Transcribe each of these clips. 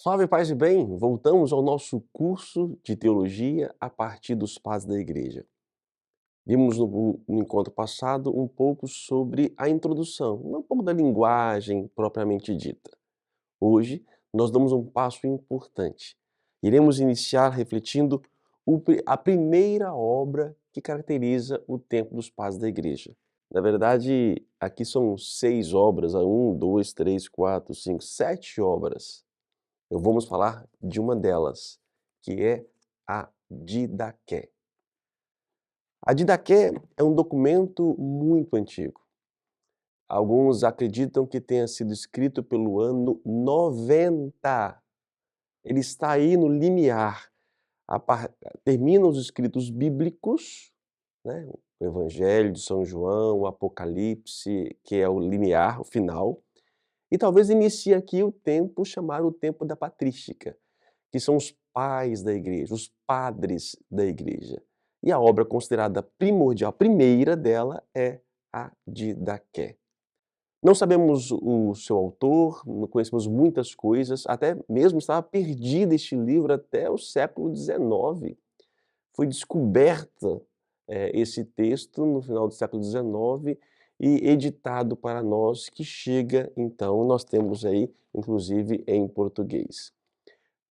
Salve, paz e bem! Voltamos ao nosso curso de teologia a partir dos padres da igreja. Vimos no encontro passado um pouco sobre a introdução, um pouco da linguagem propriamente dita. Hoje, nós damos um passo importante. Iremos iniciar refletindo a primeira obra que caracteriza o tempo dos padres da igreja. Na verdade, aqui são 6 obras, 2, 3, 4, 5, 7 obras. Vamos falar de uma delas, que é a Didaqué. A Didaqué é um documento muito antigo. Alguns acreditam que tenha sido escrito pelo ano 90. Ele está aí no limiar. Termina os escritos bíblicos, né, o Evangelho de São João, o Apocalipse, que é o limiar, o final, e talvez inicie aqui o tempo chamado o tempo da patrística, que são os pais da igreja, os padres da igreja. E a obra considerada primordial, a primeira dela, é a Didaqué. Não sabemos o seu autor, não conhecemos muitas coisas, até mesmo estava perdido este livro até o século XIX. Foi descoberta, esse texto no final do século XIX e editado para nós, que chega então, nós temos aí, inclusive em português.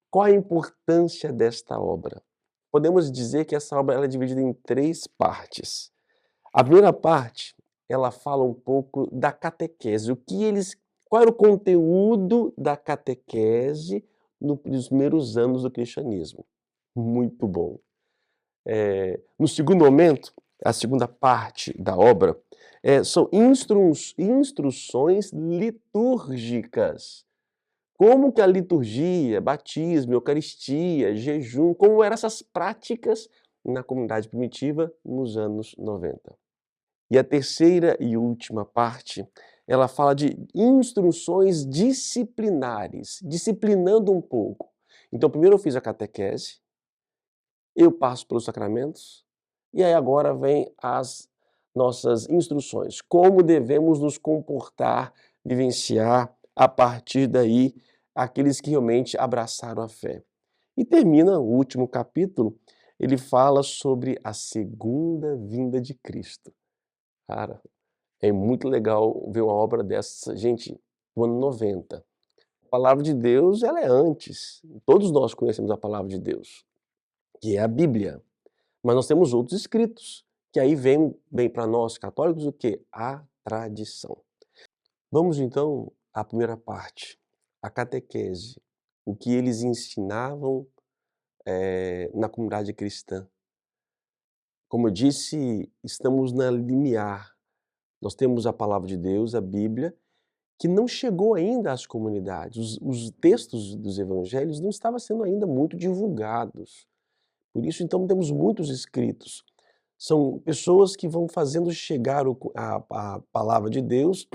Qual a importância desta obra? Podemos dizer que essa obra ela é dividida em 3 partes. A primeira parte, ela fala um pouco da catequese, qual era o conteúdo da catequese nos primeiros anos do cristianismo. Muito bom. No segundo momento, a segunda parte da obra, são instruções litúrgicas. Como que a liturgia, batismo, eucaristia, jejum, como eram essas práticas na comunidade primitiva nos anos 90. E a terceira e última parte, ela fala de instruções disciplinares, disciplinando um pouco. Então primeiro eu fiz a catequese, eu passo pelos sacramentos, e aí agora vem as nossas instruções, como devemos nos comportar, vivenciar a partir daí aqueles que realmente abraçaram a fé. E termina o último capítulo, ele fala sobre a segunda vinda de Cristo. Cara, é muito legal ver uma obra dessa, gente, no ano 90. A palavra de Deus, ela é antes. Todos nós conhecemos a palavra de Deus, que é a Bíblia. Mas nós temos outros escritos, que aí vem para nós católicos o quê? A tradição. Vamos então à primeira parte, a catequese, o que eles ensinavam, na comunidade cristã. Como eu disse, estamos na limiar. Nós temos a palavra de Deus, a Bíblia, que não chegou ainda às comunidades. Os textos dos evangelhos não estavam sendo ainda muito divulgados. Por isso, então, temos muitos escritos. São pessoas que vão fazendo chegar a palavra de Deus,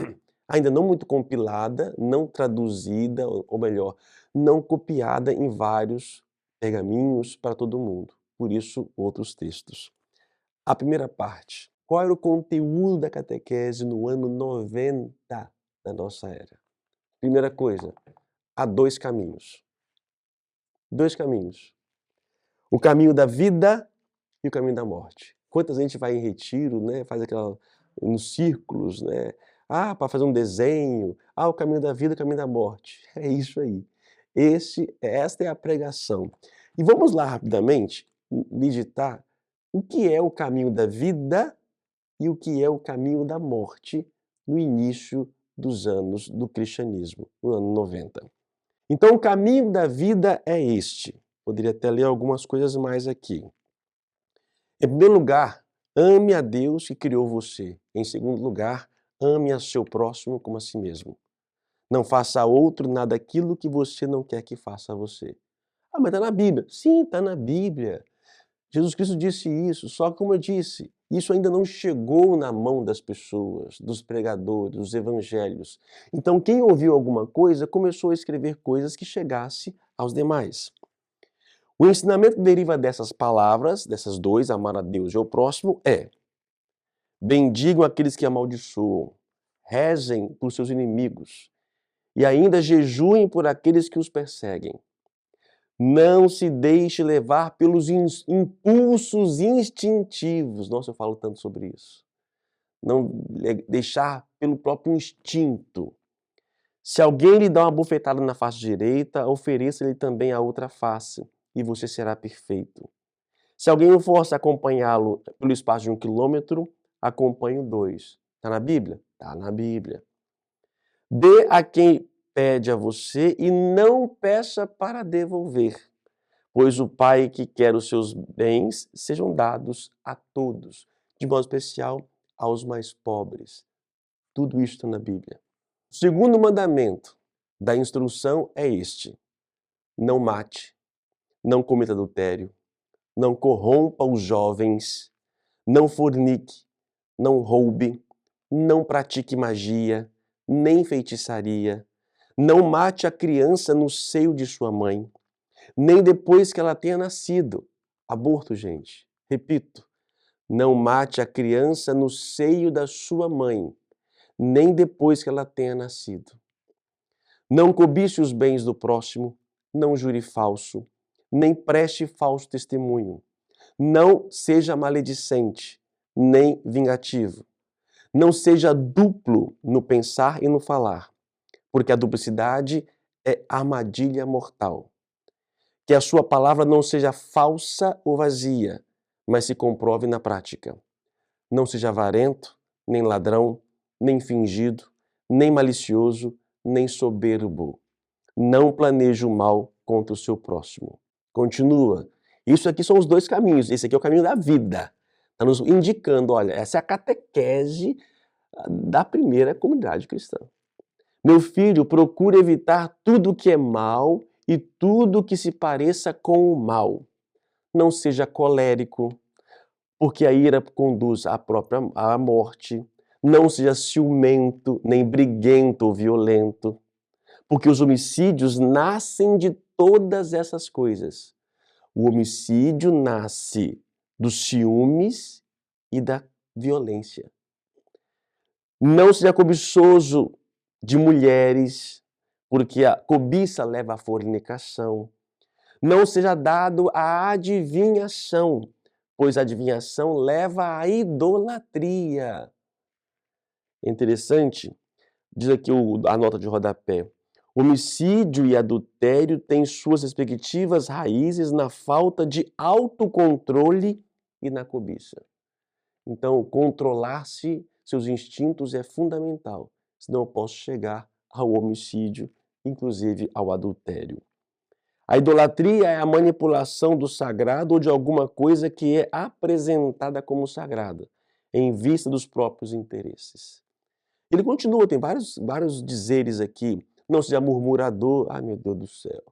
ainda não muito compilada, não traduzida, ou melhor, não copiada em vários pergaminhos para todo mundo. Por isso, outros textos. A primeira parte. Qual era o conteúdo da catequese no ano 90 da nossa era? Primeira coisa, há 2 caminhos. 2 caminhos. O caminho da vida e o caminho da morte. Quantas gente vai em retiro, né, faz nos círculos, né, para fazer um desenho, o caminho da vida e o caminho da morte. É isso aí. Esta é a pregação. E vamos lá rapidamente meditar o que é o caminho da vida e o que é o caminho da morte no início dos anos do cristianismo, no ano 90. Então o caminho da vida é este. Poderia até ler algumas coisas mais aqui. Em primeiro lugar, ame a Deus que criou você. Em segundo lugar, ame a seu próximo como a si mesmo. Não faça a outro nada daquilo que você não quer que faça a você. Mas está na Bíblia. Sim, está na Bíblia. Jesus Cristo disse isso, só que como eu disse, isso ainda não chegou na mão das pessoas, dos pregadores, dos evangelhos. Então quem ouviu alguma coisa começou a escrever coisas que chegasse aos demais. O ensinamento que deriva dessas palavras, dessas 2, amar a Deus e ao próximo, é: bendigam aqueles que amaldiçoam, rezem por seus inimigos e ainda jejuem por aqueles que os perseguem. Não se deixe levar pelos impulsos instintivos. Nossa, eu falo tanto sobre isso. Não deixar pelo próprio instinto. Se alguém lhe dá uma bofetada na face direita, ofereça-lhe também a outra face, e você será perfeito. Se alguém o força a acompanhá-lo pelo espaço de 1 quilômetro, acompanhe-o 2. Está na Bíblia? Está na Bíblia. Dê a quem pede a você e não peça para devolver, pois o Pai que quer os seus bens sejam dados a todos, de modo especial aos mais pobres. Tudo isso está na Bíblia. O segundo mandamento da instrução é este: não mate, não cometa adultério, não corrompa os jovens, não fornique, não roube, não pratique magia, nem feitiçaria, não mate a criança no seio de sua mãe, nem depois que ela tenha nascido. Aborto, gente. Repito, não mate a criança no seio da sua mãe, nem depois que ela tenha nascido. Não cobice os bens do próximo, não jure falso, nem preste falso testemunho. Não seja maledicente, nem vingativo. Não seja duplo no pensar e no falar, porque a duplicidade é armadilha mortal. Que a sua palavra não seja falsa ou vazia, mas se comprove na prática. Não seja avarento, nem ladrão, nem fingido, nem malicioso, nem soberbo. Não planeje o mal contra o seu próximo. Continua. Isso aqui são os dois caminhos. Esse aqui é o caminho da vida. Está nos indicando, olha, essa é a catequese da primeira comunidade cristã. Meu filho, procure evitar tudo que é mal e tudo que se pareça com o mal. Não seja colérico, porque a ira conduz à morte. Não seja ciumento, nem briguento ou violento, porque os homicídios nascem de todas essas coisas. O homicídio nasce dos ciúmes e da violência. Não seja cobiçoso de mulheres, porque a cobiça leva à fornicação. Não seja dado à adivinhação, pois a adivinhação leva à idolatria. É interessante, diz aqui a nota de rodapé: homicídio e adultério têm suas respectivas raízes na falta de autocontrole e na cobiça. Então, controlar-se, seus instintos é fundamental, senão eu posso chegar ao homicídio, inclusive ao adultério. A idolatria é a manipulação do sagrado ou de alguma coisa que é apresentada como sagrada, em vista dos próprios interesses. Ele continua, tem vários dizeres aqui. Não seja murmurador, ai meu Deus do céu.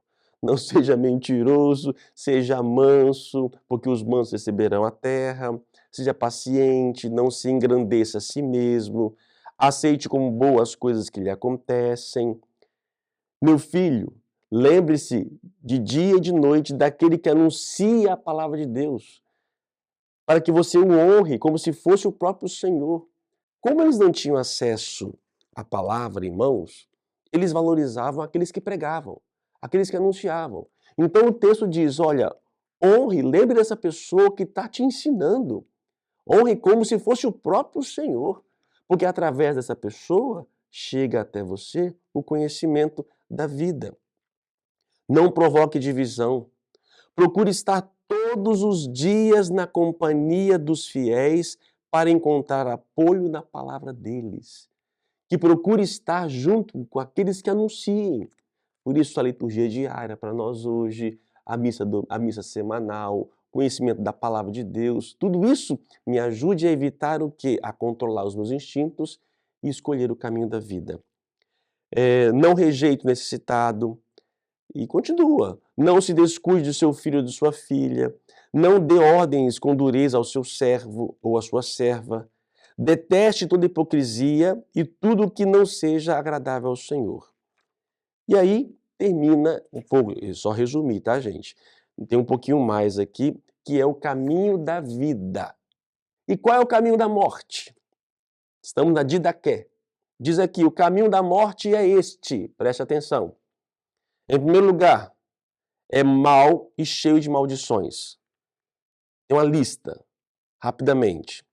Não seja mentiroso, seja manso, porque os mansos receberão a terra. Seja paciente, não se engrandeça a si mesmo. Aceite como boas as coisas que lhe acontecem. Meu filho, lembre-se de dia e de noite daquele que anuncia a palavra de Deus, para que você o honre como se fosse o próprio Senhor. Como eles não tinham acesso à palavra em mãos, eles valorizavam aqueles que pregavam, aqueles que anunciavam. Então o texto diz, olha, honre, lembre dessa pessoa que está te ensinando. Honre como se fosse o próprio Senhor, porque através dessa pessoa chega até você o conhecimento da vida. Não provoque divisão. Procure estar todos os dias na companhia dos fiéis para encontrar apoio na palavra deles. Que procure estar junto com aqueles que anunciem. Por isso a liturgia diária para nós hoje, a missa semanal, conhecimento da palavra de Deus, tudo isso me ajude a evitar o quê? A controlar os meus instintos e escolher o caminho da vida. Não rejeite o necessitado. E continua. Não se descuide de seu filho ou de sua filha. Não dê ordens com dureza ao seu servo ou à sua serva. Deteste toda hipocrisia e tudo que não seja agradável ao Senhor. E aí termina um pouco, só resumir, tá, gente? Tem um pouquinho mais aqui, que é o caminho da vida. E qual é o caminho da morte? Estamos na Didaqué. Diz aqui, o caminho da morte é este, preste atenção. Em primeiro lugar, é mau e cheio de maldições. Tem uma lista, rapidamente.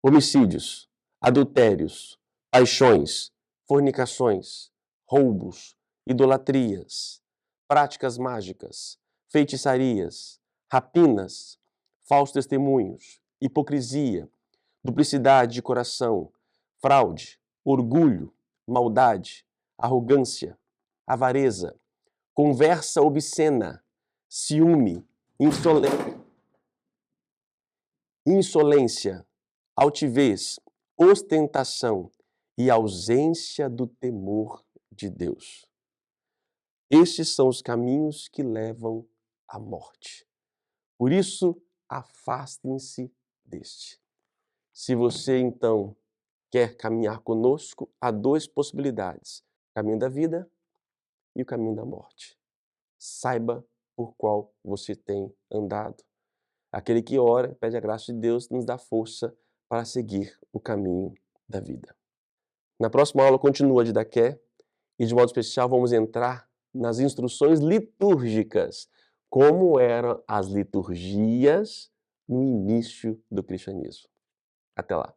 Homicídios, adultérios, paixões, fornicações, roubos, idolatrias, práticas mágicas, feitiçarias, rapinas, falsos testemunhos, hipocrisia, duplicidade de coração, fraude, orgulho, maldade, arrogância, avareza, conversa obscena, ciúme, insolência, altivez, ostentação e ausência do temor de Deus. Estes são os caminhos que levam à morte. Por isso, afastem-se deste. Se você, então, quer caminhar conosco, há duas possibilidades: o caminho da vida e o caminho da morte. Saiba por qual você tem andado. Aquele que ora, pede a graça de Deus, nos dá força para seguir o caminho da vida. Na próxima aula continua a Didaqué e, de modo especial, vamos entrar nas instruções litúrgicas, como eram as liturgias no início do cristianismo. Até lá!